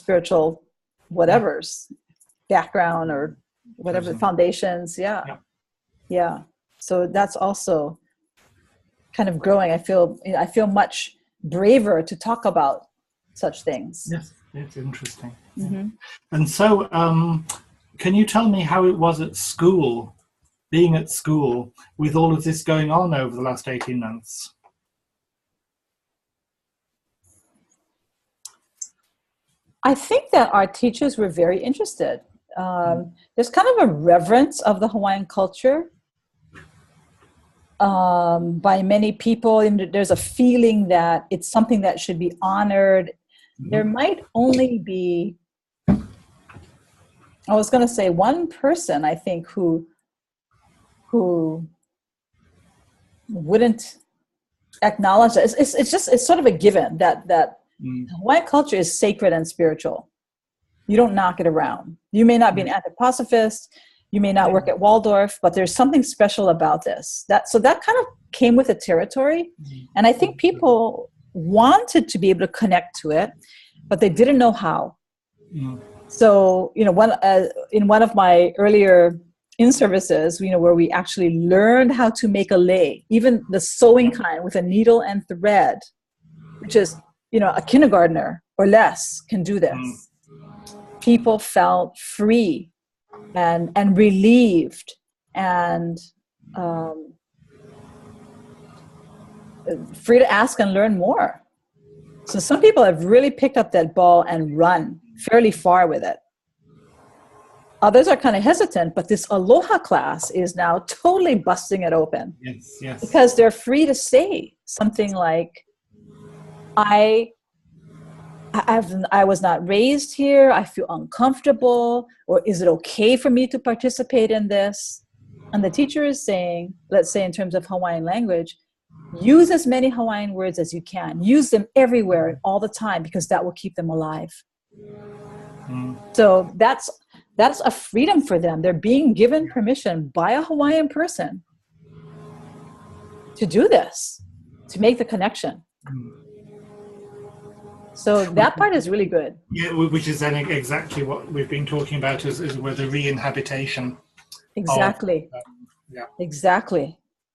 spiritual whatever's background or whatever the foundations. Yeah. So that's also kind of growing. I feel much braver to talk about such things. Yes, it's interesting. Mm-hmm. And so, can you tell me how it was at school, being at school, with all of this going on over the last 18 months? I think that our teachers were very interested. There's kind of a reverence of the Hawaiian culture by many people. And there's a feeling that it's something that should be honored. Mm-hmm. There might only be, I was going to say, one person, I think, who wouldn't acknowledge that. It's sort of a given that Hawaiian culture is sacred and spiritual. You don't knock it around. You may not be an anthroposophist, you may not work at Waldorf, but there's something special about this. So that kind of came with the territory. And I think people wanted to be able to connect to it, but they didn't know how. So, in one of my earlier in-services, where we actually learned how to make a lei, even the sewing kind with a needle and thread, which is, a kindergartner or less can do this. People felt free and relieved and free to ask and learn more. So some people have really picked up that ball and run fairly far with it. Others are kind of hesitant, but this Aloha class is now totally busting it open. Yes. Because they're free to say something like, I was not raised here, I feel uncomfortable, or is it okay for me to participate in this? And the teacher is saying, let's say in terms of Hawaiian language, use as many Hawaiian words as you can. Use them everywhere and all the time, because that will keep them alive. So that's a freedom for them. They're being given permission by a Hawaiian person to do this, to make the connection. So that part is really good. Yeah, which is then exactly what we've been talking about is where the re-inhabitation. Exactly. Exactly.